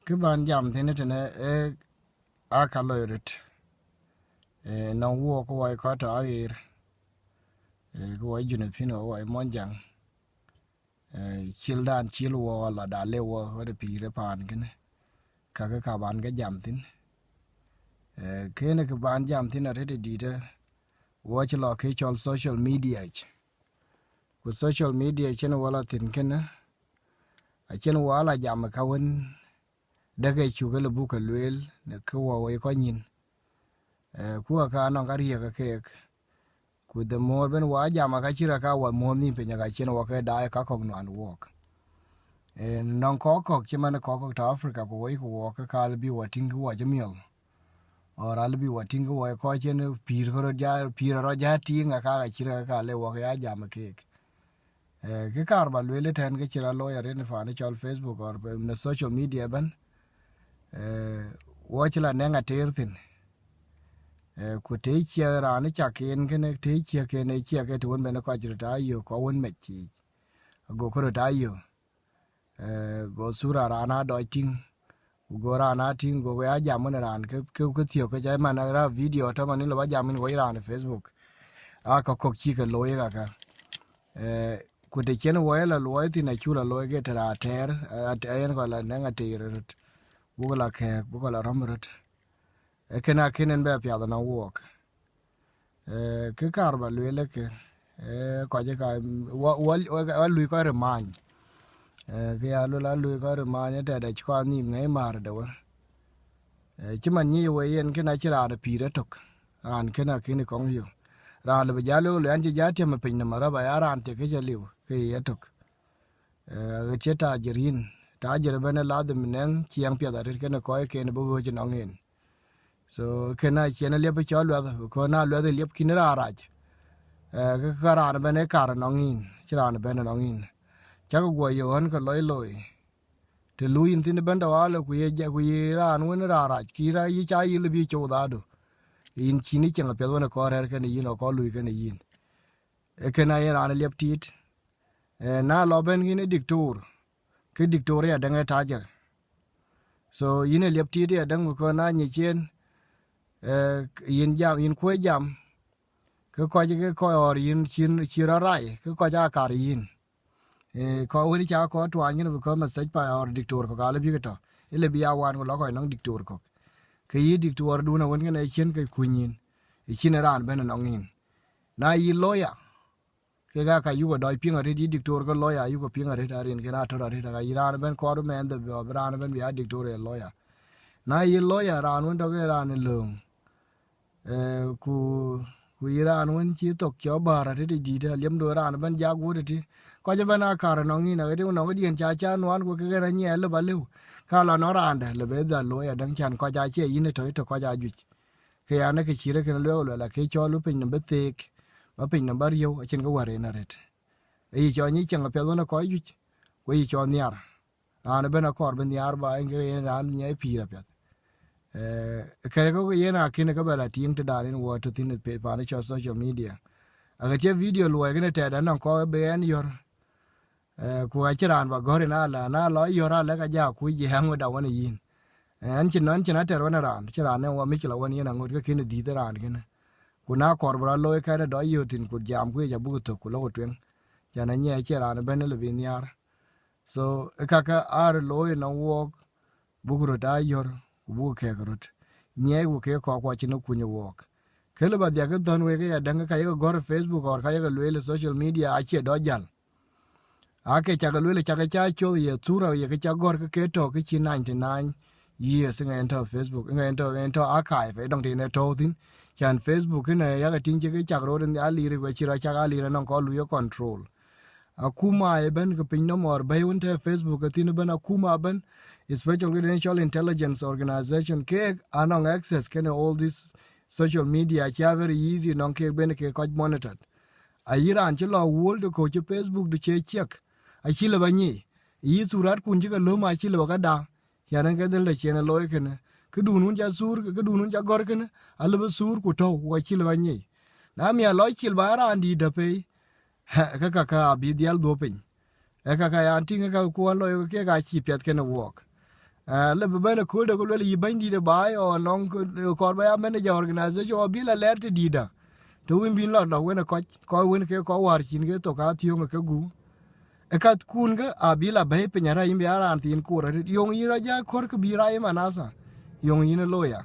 ke ban jam tene tene a kalorit na wo ko wai ko ta air ko wai june pino wai monjang childan chilwo la da lewo wade pire pan kene ka ban ga jam tin kene ke ban jam tin rete dita watch lo ke chol social media ku social media chen wala tin kene a chen wala jam ka won daga chugale buka lwel ne ko wai ko nyin ku ka no ga rie ka ke ku the more ben wa jama ka chira ka wa mo ni pe nya ka chen wa ka da ka ko no an wok non ko chiman ko ta Africa ko wai ko ka bi wa ting wa jamiel or al bi wa ting wa ko chen pir ro ja ting ka chira ka le wa ya jama ke kar ba le ten ke chira lo ya ne fa ne chol Facebook or ne social media ban wo chila ne nga ter tin ku te chira ne cha ken ne te chia ke ne chia ke to ben ko jira ta yo ko won me chi go ko ta yo go sura rana do ting go rana ting go ya jam ne ran ke tiyo ke ja man ra video ta man lo ba jam ni go ran Facebook a ko chi ke lo ya ka ku te chen wo la lo ti na chu la lo ke ta ter ayen ko la ne nga ter bu la ke bu la ramrut kena kenen be pya na wok ke kar ba le ke ko je ka wa lu ko re man ke ya lo la lu ko re man te da ko ni ngai mar da wa chi man ni we yen kena chira da pire tok an kena kini kong yo ra le ba jalo le an ji ja te ma pin na mara ba ya ran te ke je liu ke ye tok ge che ta jirin ta jir bene la de minen chiang pya da re kena ko ke ne bu go je nongin so kena chena liep cho lwa ko na lwa de liep kinara raj ka karan bene kar nongin chiran bene nongin cha go yo han ko loy te luin tin benda wala ku ye ja ku ye ran won ra raj ki ra yi cha yi bi cho da do in chini chenga pe wona ko her ken yin ko lu ken yin kena ye ran liep tit na lo ben gine diktor ke diktoria dange tajer so yine liep tit ya dang ko na ni chen yin jam yin ko jam ke ko or yin chin chira rai ke ko ja kar yin ko woni cha ko twa yin ko ma sej pa or diktor ko gale bi to ile bi awan ko ko no diktor ko ke yi diktor du na won ne chen ke kunyin chin ran ben no ngin na yi loya ke ga ka yu go doi pinga ri diktor ko loya yu ko pinga ri darin ke na to ri ga iran ben ko do men de ran ben bi diktor e loya na yi loya ran won to ke ran lung ku iran won chi tok cho bara de di de lem do ran ban ja gu de ko je bana kar no ngi na de no dien cha no ko ke na nye le ba le ka la no ran de le be da lo ya dan chan ko ja che yin to ko ja ju ke ya ne ke chi re ke lo la ke cho lu pin be tek ba pin na bar yo chen ko ware na ret e cho ni chen pe no ko ju ko i cho niar ran be na kor ben niar ba nge ran nye pi ra pe kare ko yena kine ka bala ting to dalin water tin pe pa ne social media aga che video lo ga te da non ko be en yor ku a chiran ba gore na lo yora la ga ja ku je hango da woni yin an chin non chin ater wona ran chiran ne wa mi chila woni na ngot ka kine di da ran kine ku na kor bra lo ka ne do yotin ku jam ku ja bu to ku lo twen ja na nye chiran be ne le bin yar so ka ar lo na wo bugro da yor bu ke grot nye ku ke ko chino kunyo wok kele ba dia ke don we ke ya danga ka yo gor Facebook or ka yo le social media a che do jal a ke cha le cha cho ye tura ye ke cha gor ke to ke chi 99 years ngen to Facebook ngen to archive e dong ti ne to tin chan Facebook ne ya ke tin ke cha ro ni ali ri we chi ra cha ali na ko lu yo control akuma e ben ke pin no mor bay won te Facebook tin ben akuma ben special credential intelligence organization ke anong access can all this social media cha very easy non ke ben ke ko monitored a iran che lo world ko che Facebook de che check a chi le bani yi surat kun ji ga lo ma chi le ga da ya nan ke de le che na lo ke ne ke du nun ja sur ke du nun ja gor ke ne a le sur ku to wa chi le bani na mi a lo chi ba ran di de pe ka bi dial do pin ka ya tin ka ku lo ke ga chi pet ke na wok le bene ko de ko le yibandi de bai o non ko ba ya manager organization o bila lerte dida to win bin lo wena ko win ke ko war chin ke to ka tiyo ke gu e kat kun ga abila be pe nyara yimbe ara antin ko ra yong yira ja kor ke bira e manasa yong yin loya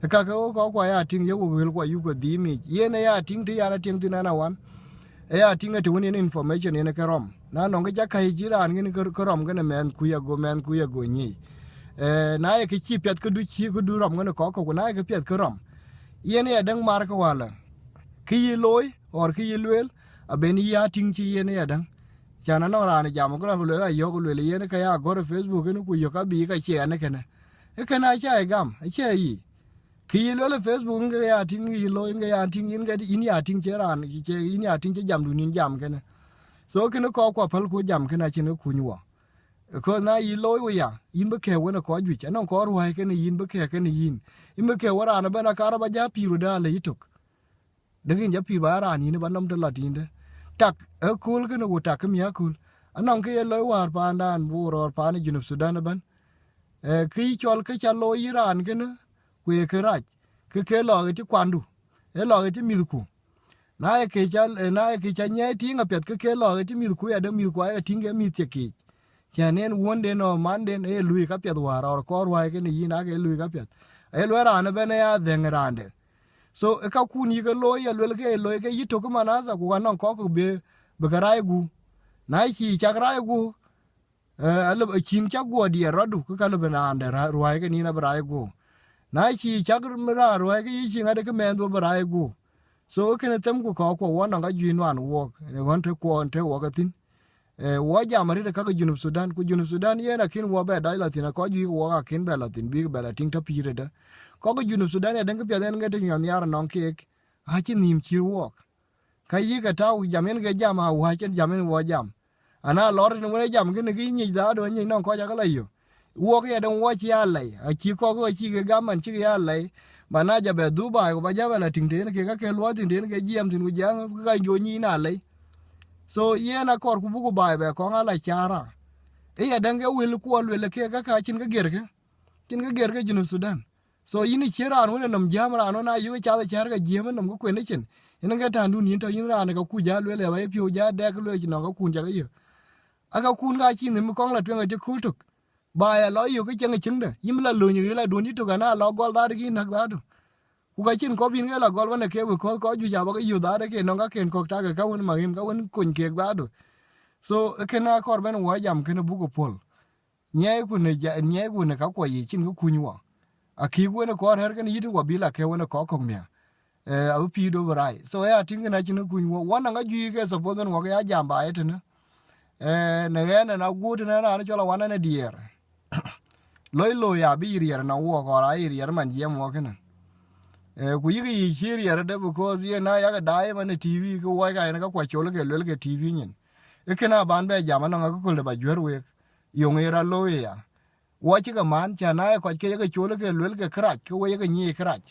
e ka ko ya ting ye ko wel ko yu ko di mi ye ne ya ting ti ya na ting ti na wan e ya ting te win information ne ke rom na no ga ja kai jira ngin ko rom ga ne men ku ya go ni na ye ke chi pet ko du rom ga ko na ke pet ko rom ye ne dang mar ko wala ki loy or ki lwel abeni ya ting chi ye ne dang chana no rana jam ko lo ga yo ko le ye ne ka ya go Facebook ne ku yo ka bi ka che ne kene e kana cha e gam e che yi ki lo Facebook nge ya ting yi lo nge ya ting yin ga in ya ting che ran che in ya ting che jam du nin jam kene so kene ko pal ku jam kene chin ku nyuo ko na yi lo we ya yin be ke wona ko ju cha no ko ruwa kene yin be ke kene yin be ke wara na bana kara ba ja piru da le yitok dagin ja pi ba ran ni ba nom de latinde tak e kul ke no tak mi akul anon ke lo war pa ndan bu ro pa ni junub Sudan ban ki chol ke cha lo Iran ke ne ku e ke raj ke lo ti kwandu e lo ti mi ku na e ke cha nye ti nga pet ke lo ti mi ku ya de mi ku ya tinge mi te ki chanen wonde no manden e lui ka pet war or ko wa ke ni ina ke lui ka pet e lo ran be ne ya den rande so ka kun yi ga lo ya lo ke yito ko manaza ku anon ko be garai gu na chi chagrai gu alab chin chagwo di radu ko kala bana ande ruai ke ni na brai gu na chi chagr mra ruai ke yi ngade ke men do brai gu so ke ne tem ku ko wona ga jinwan wo ne gon te ko onte wo ga tin wo jamari de ka junub Sudan ku junub Sudan ye na kin wo be dai latin ko ji wo ga kin be latin bi be latin ta pire de ko junub Sudan ya den ke pe den ga te nyan yar non ke ha chi nim chi wo ka yi ga taw jamen ga jam ha wa chen jamen wo jam ana lor ne wo jam ke ne gi ni da do ni non ko ja ga la yo wo ke den wo chi ya lai a chi ko chi ga gam man chi ya lai mana ja be Dubai ko ba ja be la ting te ne ke ga ke lo tin te ne ke jam tin ku jam ga jo ni na lai so ye na kor ku bu ku ba be ko ala chara e ya den ga wil ku le ke ka chin ga ger ke junub Sudan so yini chera no ne nam jamra no na yu cha cha ga jema nam ko ne chen ina ga tandu ni to yin ra ne ka ku ja le ba pio ja de ko le no ga kun ja ga yo aka kun ga chi ne mu kong la twen ga ku tuk ba ya lo yu ke chen chen de yim la lu ni la du ni to ga na lo gol da gi nak da du ku ga chin ko bin ga la gol ne ke ko ju ja ba ga yu da de ke no ga ken ko ta ga won ma him ga won kun ke da du so ke na kor ben wa jam ke ne bu ko pol nye ku ne ka ko yi chin ku ni wa aki wona ko her kan yitu wa bila ke wona ko ko mia abu pido brai so ya tinga na chinu kun wona nga ju ke so boden wa ya jamba etene ne na gutu na na chola wana ne dier loy ya bi rier na wo ko ra rier man je mo kana ku yi chi rier de because ye na ya ga dai man TV ko wa ga na ka kwa chola ke le ke TV nyin e kana ban be jama na ko le ba jwerwe yong era loy ya wo chi ga man cha na ko ke ga chole ke lel ke krach ko we ga ni krach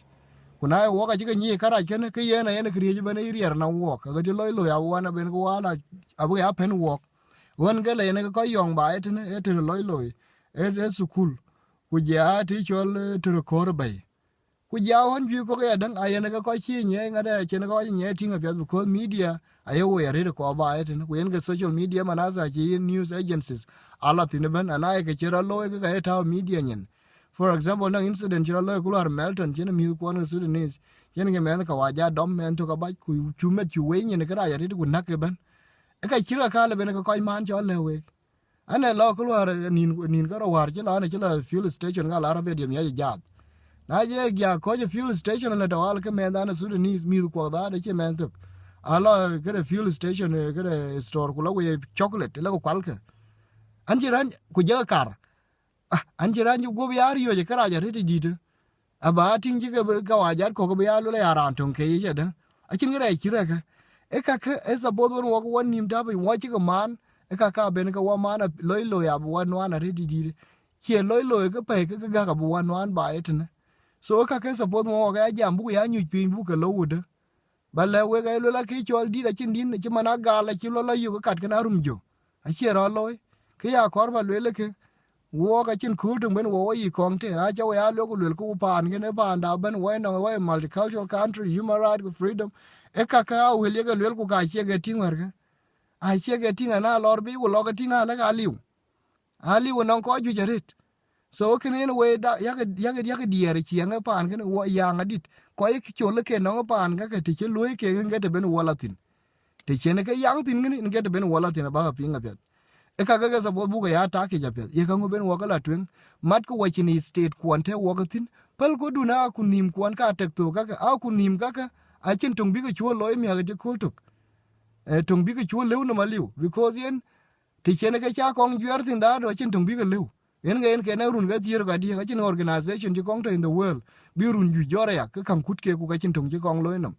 kuna wo ga chi ga ni krach ne ke ye na ye ne kriye ben irier na wo ga ti loy ya wo na ben ko wala abu ya pen wo won ga le ne ko yong ba et ne et loy et sukul ku ja ti chol to kor bay ku ja hon bi ko ga dan aye ne ko chi nye nga de che ne ko nye tinga pe ko media ayo we re ko ba et ne ku en ga social media manasa chi news agencies ala tin ben ana ke chira loy ga ta media nyen for example na incident chira loy kular Melton chen mi ko na Sudanese yen ge men ka wa ja dom men to ka ba ku chumet chu we nyen ka ya ri ku nak ben e ka chira ka le ben ko man cho le we ana lo kular nin ka war chila na chila fuel station ga la be ya ja na je ya ko je fuel station na to al ke men da na Sudanese mi ko da de che men to ala ke fuel station ke store ku lo we chocolate le ko kwal ke anjiran ku jaga kar anjiran ju go biar yo je kara ja rete dit aba tin ji ga wajar ko go biar lo ya ran ton ke ye da a chin gare kira ka e ka e sa bod won wo nim da bi wo ji ga man e ka ben ka wa man lo ya bu wan wan rete dit che lo ga pe ga bu wan wan ba etne so ka sa bod mo ga jam bu ya nyu pin bu ka lo wuda balle we ga lo la ki chol di da chin din chi mana ga la chi lo yu ka kat ka rum jo a che ro loy ke ya kor ba le ke wo ka chin kul tung ben wo yi kong te a cha ya lo ku ku pan ke ne pan da ben we no we multicultural country human right ku freedom e ka ka we le ke lo ku ka che ke ting war ga a che ke ting na lor bi wo lo ke ting ala ka liu ali wo non ko ju jarit so ke ne we da ya ke diere chi nga pan ke wo ya ngadit ko ye cho le ke no pan ga ke ti che lo ke nge te ben wo latin te che ne ke yang tin nge te ben wo latin ba ka pinga pet e ka ga sa bo bu ga ya ta ke ja pet ye ka ngo ben wo ka la twen mat ko wa chini state kwante wo ka tin pal ko du na ku nim kwan ka tek to ka a ku nim ka a chin tung bi ke cho lo mi ga ti kul tuk e tung bi ke cho le no ma liu because yen ti che ne ke cha kong jwer tin da do chin tung bi ke liu en ke na run ga tier ga di ga chin organization ji kong to in the world bi run ju jore ya ka kan kut ke ku ga chin tung ji kong lo no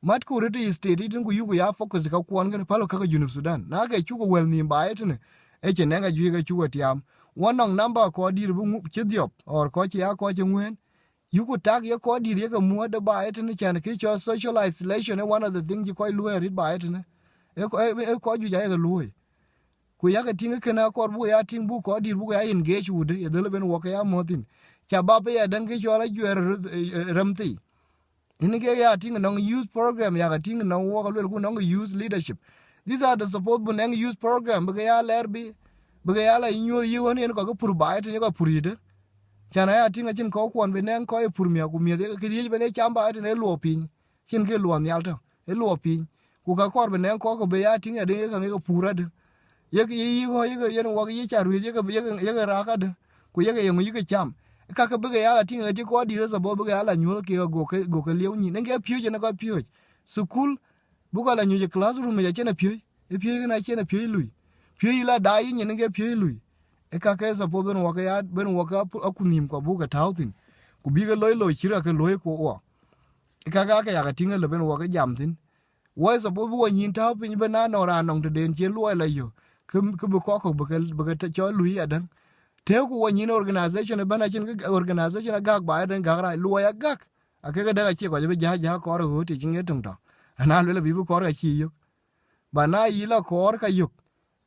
mat ko rete state tin ku yugo ya focus ka kwon ga palo ka junub Sudan na ga chu ko wel ni ba etne e che ne ga ju ga chu tiam wonong number ko dir bu che diop or ko che ya ko che ngwen yugo tag ye ko dir ye ga mu da ba etne chan ke cho social isolation one of the things you ko lu rit ba etne e ko ju ja ga lu ku ya ga tinga kana ko bu ya ting bu ko dir bu ya engage wude ye dele ben wo ka ya motin cha ba be ya dan ke cho la ju ramti in ke ya ting no youth program ya ga ting no wo ga ku no youth leadership these are the support bu nang youth program bu ya ler bi bu ya la inyo yi woni en ko pur ba te ko puride chana ya ting chin ko kwon be nang ko e pur mi ku mi de ke ri be ne chamba te ne lo pin chin ke lo nyal to e lo pin ku ka kor be nang ko be ya ting ya de ka ko pura de ye yi ko ye wo ye cha ru ye ga ra ka de ku ye ga yi ke cham ka be ya tin ti ko di sa bo be ya la nyu ke go ke lew ni nge pyu je na ko pyu school bu ko la nyu je classroom ya che na pyu e pyu na che na pyu lui pyu la dai ni nge pyu lui e ka ke sa bo ben wo ka ku nim ko bu ka tautin ku bi ga loy chira ke loy ko wo e ka ya ga tin le ben wo ka jam tin wo sa bo bu ni tau pin be na no ra nong te den che loy la yo ke bu ko be ke cho lui ya dan te ku woni organization bana chin organization gag ba den gagra lu ya gag ake ga daga che ko be ja ko ro ti chin etung to ana le bi ko ra chi yo bana yi la ko ka yo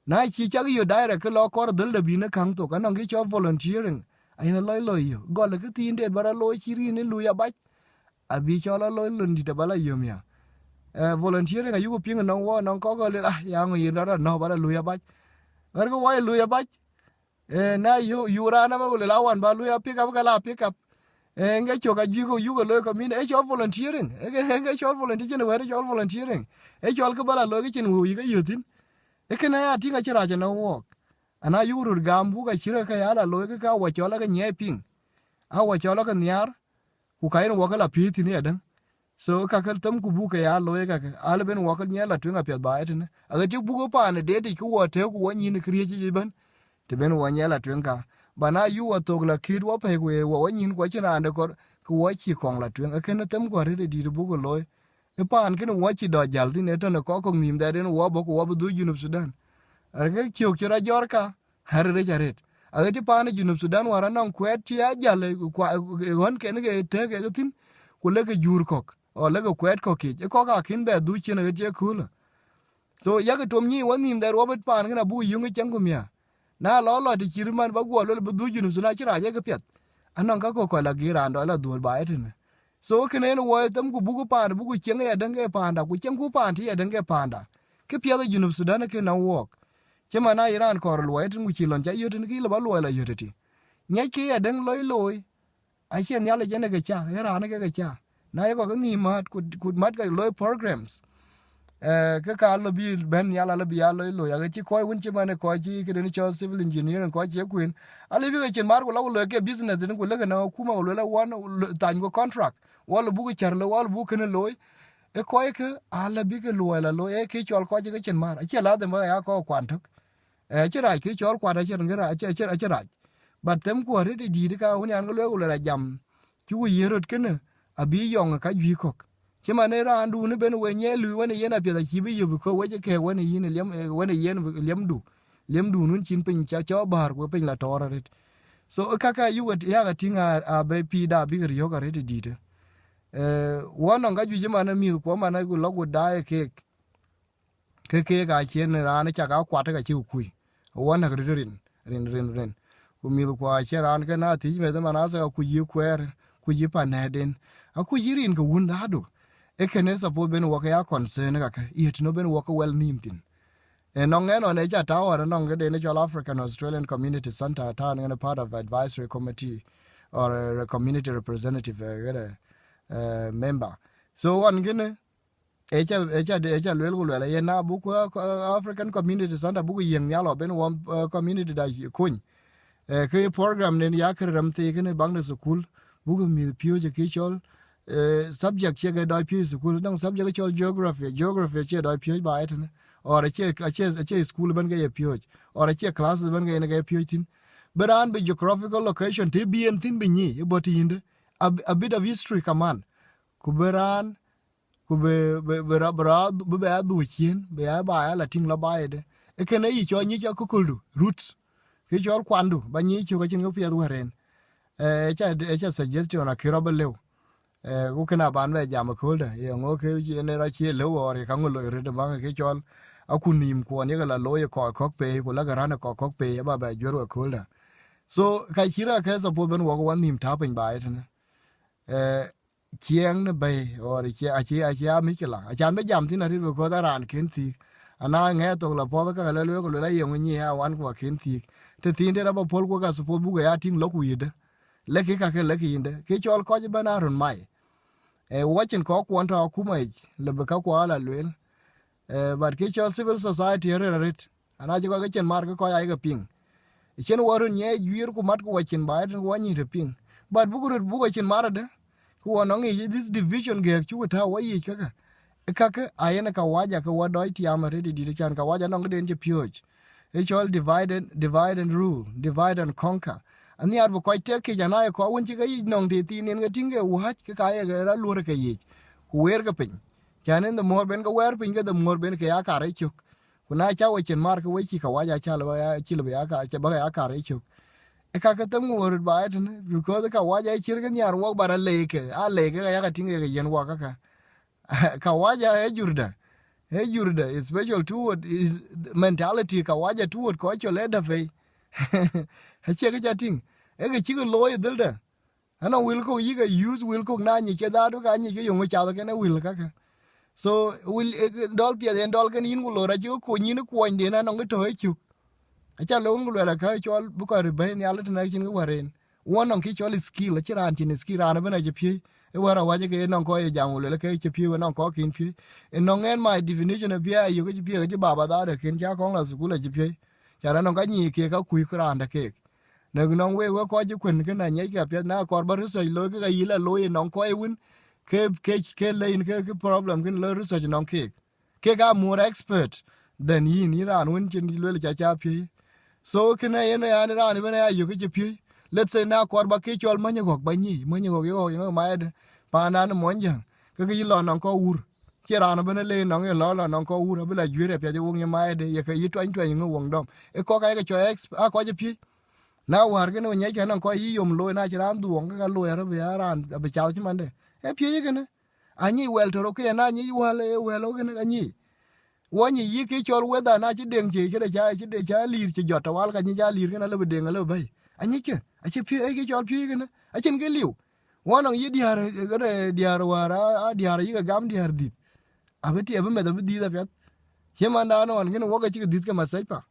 na chi cha yo daira ke lo ko dal de bi na kang to kana ngi cho volunteering ai na loy yo go le ke tin de bara loy chi ri ni lu ya ba abi cho la loy lun di de bala yo mia volunteering ayu ping no wo no ko le ya ngi ra no bala lu ya ba gar ko wa lu ya ba na yu rana ma le lawan ba lu ya pick up ga la pick up nge cho ga ju ko yu ko lo ko min e cho volunteering nge cho volunteering we cho volunteering e cho ko bala lo ke chin wi ga yutin e ke na ya tinga chira cha no wo ana yu ru ga mbu ga chira ka ya la lo ke ka wa cho la ga nye ping a wa cho la ga nyar ku ka yin wo ka la pi ti ne dan so ka ka tam ku bu ka ya lo ka ala ben wo ka nye la twinga pet ba etne a ga ti bu ko pa ne de ti ku wo te ku wo ni ni kriye ji ban te ben wo nyela twenka bana yu wa togla kid wo pe wo nyin ko china ande ko wo chi kong la twenka ken tem ko re di bu ko loy e pan ken wo chi do jal tin eto ne ko ko nim da den wo bo ko wo du junub Sudan arge chiok chira jorka har re jaret age ti pan junub Sudan wara non kwet ti a jal kwa won ken ge te ge tin ku le ge jur kok o le ge kwet ko ki ko ka kin be du chi ne je kula so ya ge tom ni won nim da robert pan na bu yungu changumya na lo ti chirman ba go lo bu junub Sudan chira je ke pet anon ka ko la giran do la dur ba etene so kenen wo tam ku bugu pan bugu chenge ya dange panda ku chengu pan ti ya dange panda ke pya da junub Sudan ke na wok chema na Iran kor lo etin ku chilon ja yotin ki lo ba lo la yotiti nya ke ya dang loy a chen ya le jene ke cha era na ke cha na ye ko ni mat ku mat ka loy programs ke ka lo bi ben ya la bi ya lo ya ke ko won chema ne ko ji ke ni cho civil engineer ko je kuin ale bi ke chen mar ko lo ke business din ku le na kuma lo la wan tan go contract wala bugu charlo wala bu ken loy e ko ke ala bi ke loy la loy e ke chol ko je ke chen mar che la de ma ya ko kwantuk che ra ke chol kwa da chen ngara che ra bat tem ko re di ka woni an lo la jam chu yerot ken abi yong ka ji ko che ma ne ra andu ne ben we nye lu woni yena pe da chi bi yu ko we ke woni yin lem du nun chin pin cha cho bar ko pin la tora ret so kaka yu ya ga tinga a be pi da bi ri yo ga re di de wono ga ju mana mi ko mana ku lo ku dai ke ga chen ra ne cha ga kwa ta ga chi ku wona rin ku mi kwa cheran ke na ti me da na sa ku yi kwer ku yi pa ne den a ku yirin ku wun da do e kene support ben wo ya concern ka ka it no ben wo ko well nimtin e no ngeno ne ja ta wa no ngede ne Chol African Australian Community Center ta ne part of advisory committee or a community representative member so one gene echa lwel ye na bu ko African Community Center bu yen nyalo ben one community da kun ke program ne ya kram te ne bang de school bu mi pio je ke chol subject che ga da pio school dang subject chol geography che da pio ba et ne or che school ben ga pio or che classes ben ga pio tin beran be geographical location te bien tin be ni but inde a bit of history kaman ku beran ku be rabra be adu chin be ba la ting la ba de e kene yi cho ni cho kuldu roots ke cho kwandu ba ni cho ka chin go pia waren cha suggestion na kirobe lew ku kana ban be jam ko de ye ngo ke ne ra chi lew or ka ngo re de ba ke cho akunim ko ni la loye ko pe ku la garana ko pe ba ba joro ko da so ka chira ka support ben wo wan nim tapin ba it ne chieng ne bay or chi a mi kila a chan be jam tin ari ko da ran ken ti ana nge to la po ka la lo ko la yeng ni ha wan ko ken ti te tin de ba pol ko ka support bu ga ya tin lo ku yide le ke ka ke le ki inde ke chol ko ba na run mai watching ko ko ta ku mai le ba ka ko ala lwel but ke chol civil society re ret ana ji ko ke chen mar ko ya ga ping chen warun ye yuir ku mat ko watching ba den wani re ping but bu ko chen mar de ko no ngi this division ge chu ta wa yi ka ayena ka waja ka wadoi ti amare di chan ka waja no den je pyoj e chol divide and rule divide and conquer ani arbo ko te ke jana ko won ti ga yi no de ti nen ga tinge wa ka ye ga ra lure ka yi ku wer ga pin chanen the more ben ga wer pin ga the more ben ka ya ka re chuk kuna cha we chen mar ka we ki ka waja cha la ya chi la ya ka cha ba ya ka re chuk e ka tem wor ba et ne because ka waja chir ga nyar wo bara le ke a le ga ya ka tinge ga yen wa ka kawaja jurda is special toward is mentality kawaja toward ko cho leda fe ha che ga ting e ga chi loy dilda ana will ko yiga use will ko na ni che da do ga ni ke yo cha da ke na will ka so will dol pia den dol kan yin lo ra ju ko ni ko inde na no to e chu acha lo ngul la ka cho bu ko re be ni ala na chin ga waren won on ki cho skill chi ran tin skill ran be na je pi e wara waje ke non ko e jamu le ke pi non ko kin pi e non en my definition of ya yu ke pi ke baba da de kin ja ko la su la je pi ja non ka ni ke ka ku kran da ke ne non we ko je kun ke na nye ke pi na ko ba ru so lo ke ga yila lo e non ko e win ke le in ke problem kin lo ru so non ke ga more expert than ni ran win kin lo le cha pi so ke na ye na ran be na yu ke pi let's say na ko ba ke chol manye gok ba ni manye gok yo ma de pa na no monja ke ke lo non ko ur ke ra no bene le no lo non ko ur bela jure pe je wong ma de ye ke yi twan ngo wong dom e ko ka ke cho a ko je pi na war ke no nye ke non ko yi yom lo na ran duong ka lo ya be ran be chal chi man de e pi ye ke ne ani wel to ke na ni wel o ke ne ani woni yi ke chol weda na chi deng che de cha lir chi jota wal ka ni ja lir ke na le be deng le bai ani ke ache pi e ke chol pi ke na achen ke liu wonong yi diar wara diar yi ga gam diar dit abeti abe me da di da pet hema na no ngene wo ga chi dit ke masai pa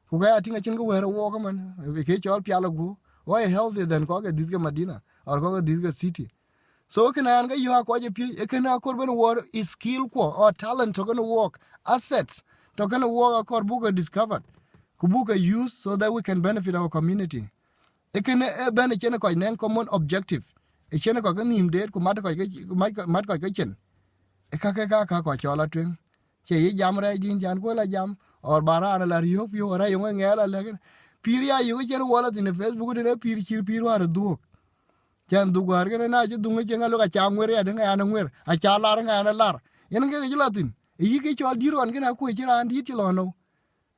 ku ga tinga chin go wer wo ka man ke chol pi ala gu wo healthy than ko ga dit ke madina or ko ga dit ke city so ke na ga yo ko je pi e ke na ko ben war skill ko or talent to gonna work assets to gonna work ko bu ga discovered ku bu ga use so that we can benefit our community ekene ben chene ko nen common objective e chene ko nim de ku mat ko ke chen e ka ko chola twen che yi jam ra din jan ko la jam or bara la rio yo ra yo ngela le piria yo che wala tin Facebook de pir war du jan du gar ke na je du nge ngalo ka changwer ya de nga na ngwer a chala ra nga na lar yen ke latin yi ke chol diron ke na ku che ran di ti lo no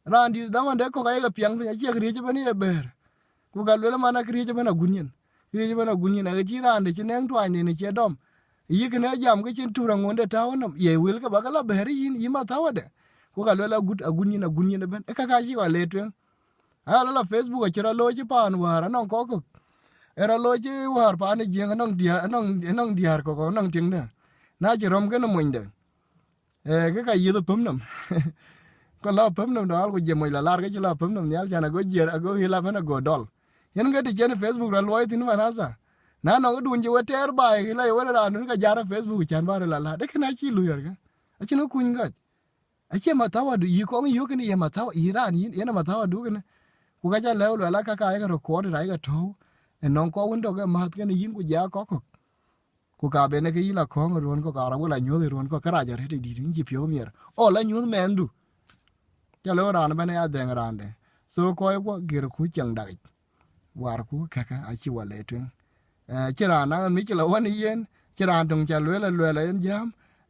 ran di da man de ko ga piang ya che ri je bani e ber ku ga le mana kri je bana gunyen a ti ran de chen twa ni che dom yi ke na jam ke chen tura ngonde ta wonom ye wil ka ba la ber yin yi ma ta wade ku ga le gut a gunyen ben e ka ji wa le twen ala la Facebook chira lo chi pan war non ko ko era lo chi war pan jeng non diar ko non ting de na chi rom ke no monde ke ka yido pum nam ko la pum nam dal ko je mo la lar ke la pum nam nyal jana go jer go hila bana go dol yen ga ti chen Facebook ra lo tin manasa na no dun je weter ba hila wera ra nun ka jara Facebook chan ba la de kana chi lu yer ga a chi no kun ga a chi ma tawa du yi ko yu ke ni ma tawa iran yin ma tawa du ke ku ga ja le la ka ka ga record ra ga to en non ko won do ga ma ke ni yin ku ja ko ku ka be ne ke yila ko ron ko ka ra la nyu ron ko ka ra ja re di din ji pyo mier o la nyu men du ja le ran ba ne ya den ran de so ko ko gir ku chang da war ku ka ka a chi wa le twen chi ra na mi chi la wan yen chi ra tung cha le en jam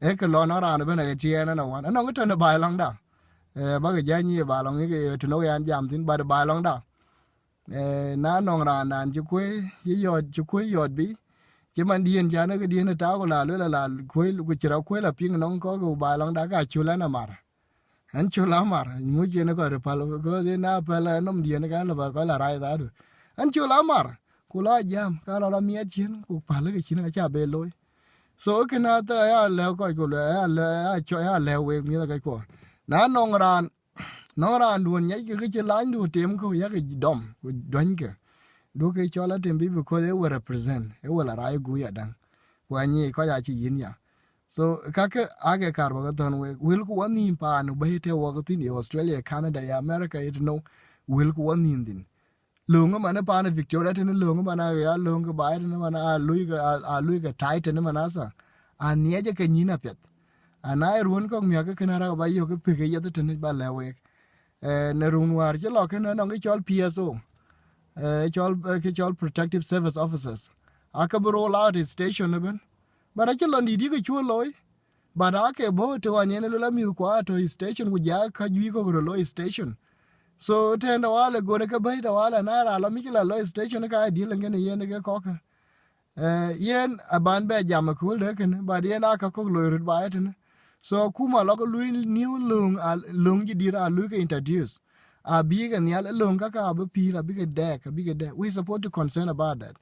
e ke lo na ran ba ne ke tie na wan no ko ne ba lang da ba ga ja ni ba long ke to no yan jam tin ba long da na nong ran nan ju ku yi bi chỉ mà điên cha nó cái điên nó tao có là quấy cái chợ quấy là pin nó có cái bài lòng đã cả chula nó mà hắn chula mà mua chuyện nó có được palo có thế na pala nó điên nó cái là có là rai đó được hắn chula mà cula jam cái là miết chuyện của palo cái chuyện nó chả bê lối số cái nào ta ya leo coi của leo cho ya leo về như là cái của nó nong ran đuôn nhảy cái chuyện lái đuôn tiêm của ya cái đom của đánh cái do ke chola tembi because they will represent e wala rai gu ya dan wani ko ya ci yin ya so kake age karbo ga ton we will ko wani pa no bahite wo ga tin Australia Canada ya America it no will ko wani din lunga mana pa na Victoria tin lunga mana ya lunga ba tin mana a lui ga tight ne mana sa a nie je ke nyina pet ana ruon ko mi ga kanara ba yo ke pe ga ya tin ba lewe ne run war je lo ke no ga chol PSO protective service officers akabro roll out his station ben but achelo ndi di ko chuo loy but ake bo to anye ne la mi ko to his station ku ja ka jwi ko ro loy station so tenda wale go ne ka bai da wala na ra la mi la loy station ka di le ngene yen ke ko ka yen aban be jam ko le ken but yen aka ko loy rut ba etene so kuma lo ko lui new lung ji dira lu ke introduce a big and yal alone kaka a big a big deck we supposed to concern about that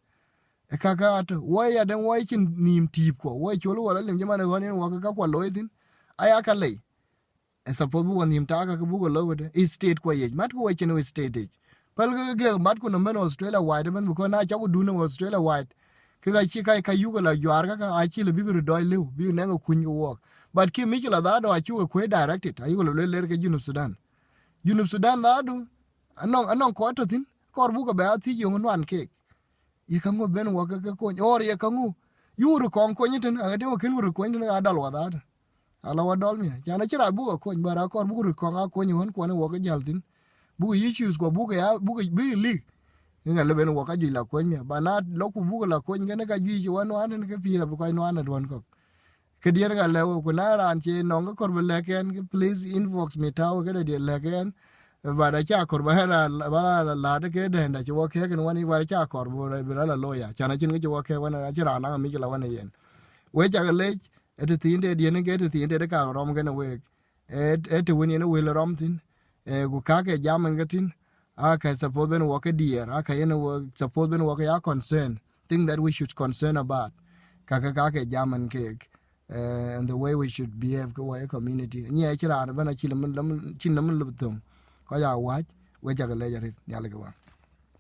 e kaka at why ya den why kin nim tip ko why cholo wala lim jama ne woni wa ka kwa loitin aya ka le e suppose bu nim ta ka bu ko lo de is state ko ye mat ko chen state pal ga mat ko no men Australia wide men ko na cha ko du no Australia wide ka chi ka yu ko la jar ka a chi le bi ko do le bi ne ko kun ko wo but ki mi la da do a chu ko directed ayu lo le ke Junub Sudan Junub Sudan ladu anong ko to tin kor bu ko be ati yung wan ke ye kango ben wa ka ko or ye kango yuru kon ko nyitin aga de ken wuru ko nyitin ga dal wa da ala wa dal mi ya na chira bu ko bara kor bu ru kon a ko nyon ko ne wa ka jal tin bu yi choose ko bu ya bu bi li nga le ben wa ka ji la ko mi ba na lo ku bu la ko ngene ka ji wan wan ke pi la bu ko wan don ko ke dier ga le ko na ran che no ga kor le ken please inbox me taw ke de le ken va da cha kor ba la de ke de da cho ke ken wani va cha kor bo re la lo ya cha na chin ke cho ke wana cha ra na mi la wana yen we cha ga le et tin de de ne ke te tin de ka rom ke ne we et wini ne we rom tin ku ka ke jam ke tin a ka suppose ben wo ke dier a ka yen wo suppose ben wo ke ya concern thing that we should concern about ka ke jam ke and the way we should behave ko wa community nya chira bana chilam chin nam lutum ko ya wa we ja le ja ya le wa